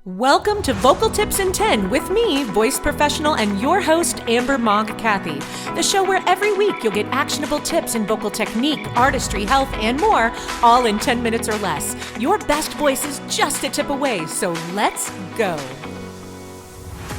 Welcome to Vocal Tips in 10 with me, voice professional and your host, Mogg, Cathey. The show where every week you'll get actionable tips in vocal technique, artistry, health, and more, all in 10 minutes or less. Your best voice is just a tip away, so let's go.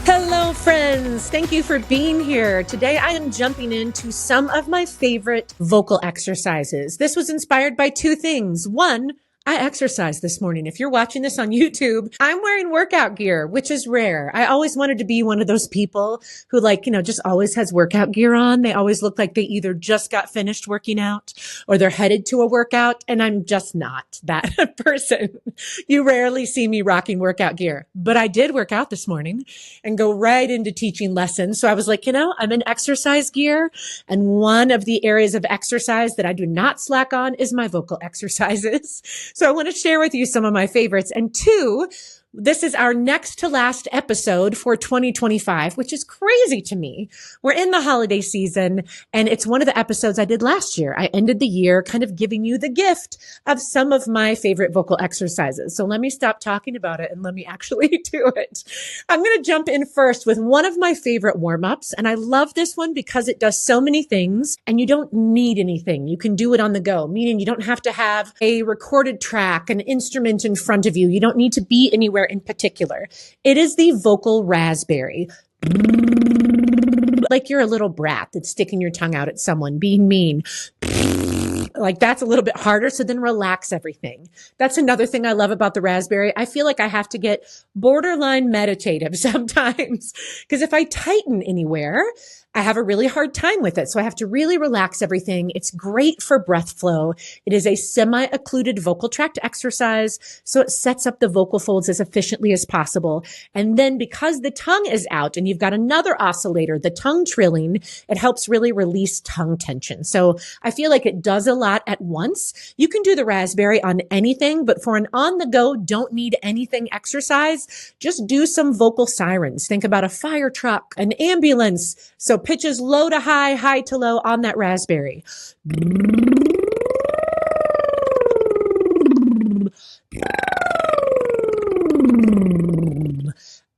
Hello, friends. Thank you for being here. Today, I am jumping into some of my favorite vocal exercises. This was inspired by two things. One, I exercised this morning. If you're watching this on YouTube, I'm wearing workout gear, which is rare. I always wanted to be one of those people who just always has workout gear on. They always look like they either just got finished working out or they're headed to a workout. And I'm just not that person. You rarely see me rocking workout gear, but I did work out this morning and go right into teaching lessons. So I was like, I'm in exercise gear. And one of the areas of exercise that I do not slack on is my vocal exercises. So I want to share with you some of my favorites. And two, this is our next to last episode for 2025, which is crazy to me. We're in the holiday season, and it's one of the episodes I did last year. I ended the year kind of giving you the gift of some of my favorite vocal exercises. So let me stop talking about it and let me actually do it. I'm going to jump in first with one of my favorite warm-ups, and I love this one because it does so many things, and you don't need anything. You can do it on the go, meaning you don't have to have a recorded track, an instrument in front of you. You don't need to be anywhere in particular. It is the vocal raspberry. Like you're a little brat that's sticking your tongue out at someone, being mean. Like that's a little bit harder. So then relax everything. That's another thing I love about the raspberry. I feel like I have to get borderline meditative sometimes because if I tighten anywhere, I have a really hard time with it. So I have to really relax everything. It's great for breath flow. It is a semi-occluded vocal tract exercise. So it sets up the vocal folds as efficiently as possible. And then because the tongue is out and you've got another oscillator, the tongue trilling, it helps really release tongue tension. So I feel like it does a lot at once. You can do the raspberry on anything, but for an on the go, don't need anything exercise, just do some vocal sirens. Think about a fire truck, an ambulance. So pitches low to high, high to low on that raspberry.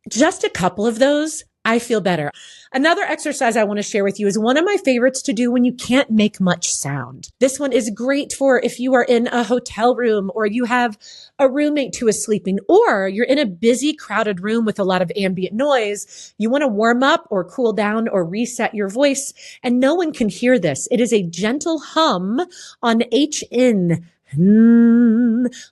Just a couple of those, I feel better. Another exercise I want to share with you is one of my favorites to do when you can't make much sound. This one is great for if you are in a hotel room or you have a roommate who is sleeping or you're in a busy, crowded room with a lot of ambient noise. You want to warm up or cool down or reset your voice and no one can hear this. It is a gentle hum on HN.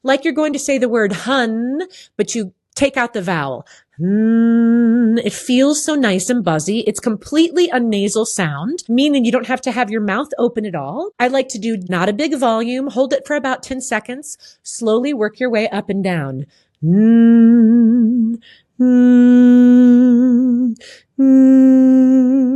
Like you're going to say the word hun, but you take out the vowel. It feels so nice and buzzy. It's completely a nasal sound, meaning you don't have to have your mouth open at all. I like to do not a big volume, hold it for about 10 seconds, slowly work your way up and down.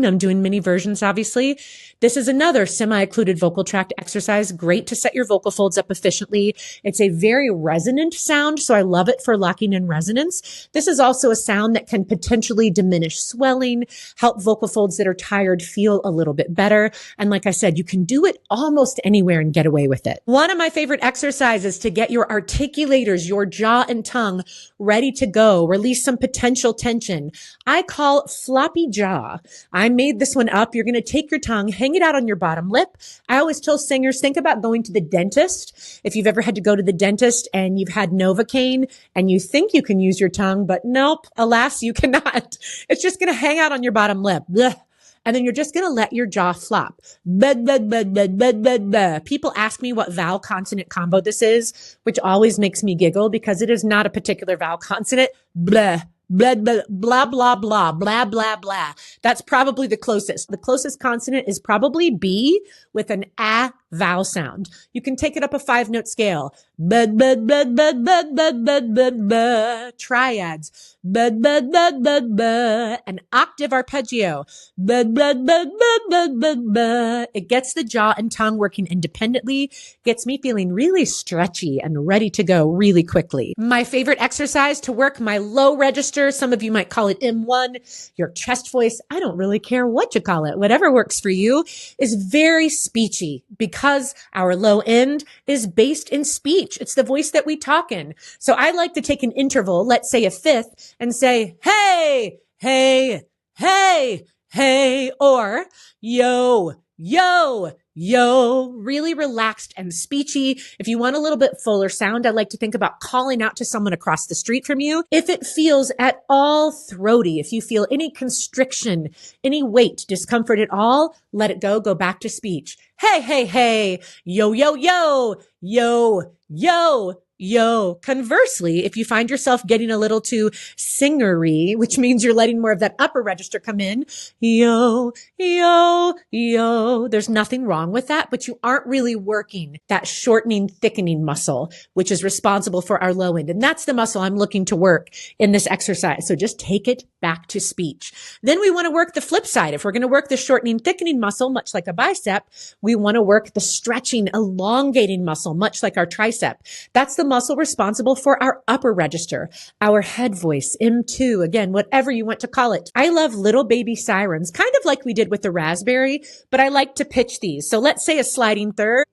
I'm doing many versions, obviously. This is another semi-occluded vocal tract exercise. Great to set your vocal folds up efficiently. It's a very resonant sound, so I love it for locking in resonance. This is also a sound that can potentially diminish swelling, help vocal folds that are tired feel a little bit better. And like I said, you can do it almost anywhere and get away with it. One of my favorite exercises to get your articulators, your jaw and tongue ready to go, release some potential tension, I call floppy jaw. I made this one up. You're going to take your tongue, hang it out on your bottom lip. I always tell singers, think about going to the dentist. If you've ever had to go to the dentist and you've had Novocaine and you think you can use your tongue, but nope, alas, you cannot. It's just going to hang out on your bottom lip. Blech. And then you're just going to let your jaw flop. Blah, blah, blah, blah, blah, blah, blah. People ask me what vowel consonant combo this is, which always makes me giggle because it is not a particular vowel consonant. Blah. Blah, blah, blah, blah, blah, blah, blah, blah. That's probably the closest. The closest consonant is probably B with an A vowel sound. You can take it up a 5-note scale. Blah, blah, blah, blah, blah, blah, blah, blah, blah. Triads. Blah, blah, blah, blah, blah. An octave arpeggio. Blah, blah, blah, blah, blah, blah, blah. It gets the jaw and tongue working independently, gets me feeling really stretchy and ready to go really quickly. My favorite exercise to work my low register, some of you might call it M1, your chest voice, I don't really care what you call it, whatever works for you, is very speechy because because our low end is based in speech. It's the voice that we talk in. So I like to take an interval, let's say a fifth, and say, hey, hey, hey, hey, or yo, yo, yo, really relaxed and speechy. If you want a little bit fuller sound, I like to think about calling out to someone across the street from you. If it feels at all throaty, if you feel any constriction, any weight, discomfort at all, let it go back to speech. Hey, hey, hey, yo, yo, yo, yo, yo, yo. Conversely, if you find yourself getting a little too singery, which means you're letting more of that upper register come in, yo, yo, yo, there's nothing wrong with that, but you aren't really working that shortening, thickening muscle, which is responsible for our low end. And that's the muscle I'm looking to work in this exercise. So just take it back to speech. Then we want to work the flip side. If we're going to work the shortening, thickening muscle, much like a bicep, we want to work the stretching, elongating muscle, much like our tricep. That's the muscle responsible for our upper register, our head voice, M2, again, whatever you want to call it. I love little baby sirens, kind of like we did with the raspberry, but I like to pitch these. So let's say a sliding third.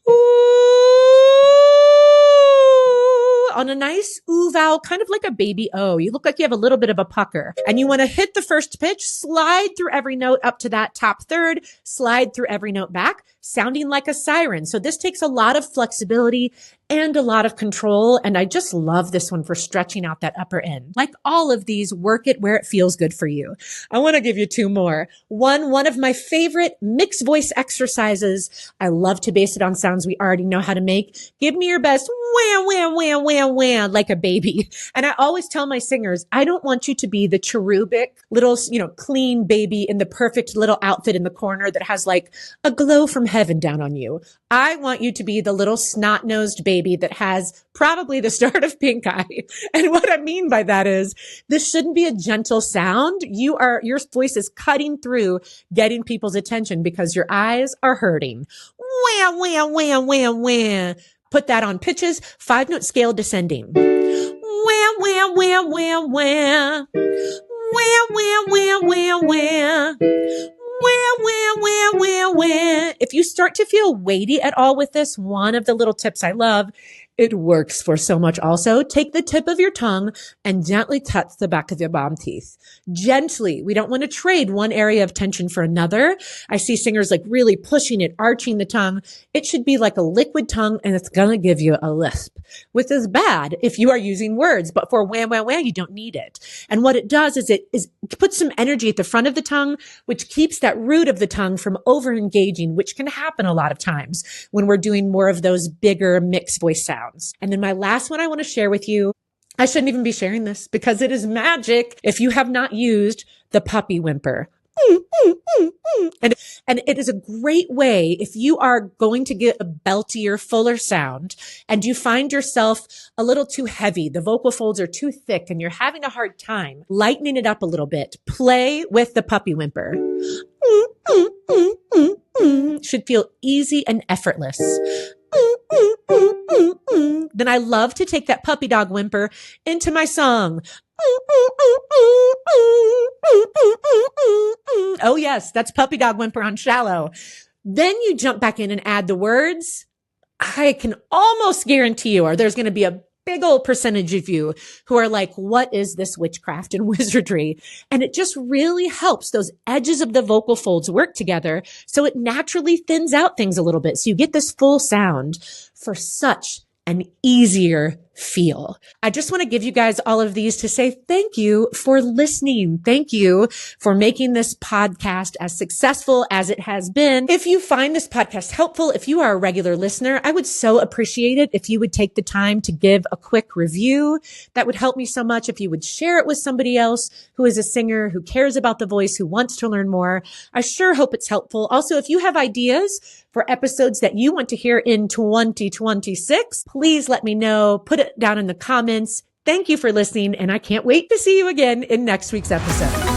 Ooh, on a nice ooh vowel, kind of like a baby O. You look like you have a little bit of a pucker, and you want to hit the first pitch, slide through every note up to that top third, slide through every note back, sounding like a siren. So this takes a lot of flexibility and a lot of control. And I just love this one for stretching out that upper end. Like all of these, work it where it feels good for you. I want to give you two more. One of my favorite mixed voice exercises. I love to base it on sounds we already know how to make. Give me your best wham, wham, wham, wham, wham, like a baby. And I always tell my singers, I don't want you to be the cherubic little, clean baby in the perfect little outfit in the corner that has like a glow from heaven down on you. I want you to be the little snot-nosed baby that has probably the start of pink eye. And what I mean by that is this shouldn't be a gentle sound. Your voice is cutting through, getting people's attention because your eyes are hurting. Wham, wham, wham, wham, wham. Put that on pitches, 5-note scale descending. Wham, wham, wham, wham, wham. Wham, wham, wham, wham, wham. Wham, wham, wham, wham, wham. If you start to feel weighty at all with this, one of the little tips I love, it works for so much also. Take the tip of your tongue and gently touch the back of your bottom teeth. Gently. We don't want to trade one area of tension for another. I see singers like really pushing it, arching the tongue. It should be like a liquid tongue and it's going to give you a lisp, which is bad if you are using words, but for wham, wham, wham, you don't need it. And what it does is it puts some energy at the front of the tongue, which keeps that root of the tongue from over-engaging, which can happen a lot of times when we're doing more of those bigger mixed voice sounds. And then my last one I want to share with you, I shouldn't even be sharing this because it is magic if you have not used the puppy whimper. And it is a great way if you are going to get a beltier, fuller sound and you find yourself a little too heavy, the vocal folds are too thick and you're having a hard time lightening it up a little bit. Play with the puppy whimper. Should feel easy and effortless. Then I love to take that puppy dog whimper into my song. Oh yes, that's puppy dog whimper on shallow. Then you jump back in and add the words. I can almost guarantee you, or there's going to be a big old percentage of you who are like, what is this witchcraft and wizardry? And it just really helps those edges of the vocal folds work together. So it naturally thins out things a little bit. So you get this full sound for such an easier feel. I just want to give you guys all of these to say thank you for listening. Thank you for making this podcast as successful as it has been. If you find this podcast helpful, if you are a regular listener, I would so appreciate it if you would take the time to give a quick review. That would help me so much if you would share it with somebody else who is a singer, who cares about the voice, who wants to learn more. I sure hope it's helpful. Also, if you have ideas for episodes that you want to hear in 2026, please let me know. Put it down in the comments. Thank you for listening, and I can't wait to see you again in next week's episode.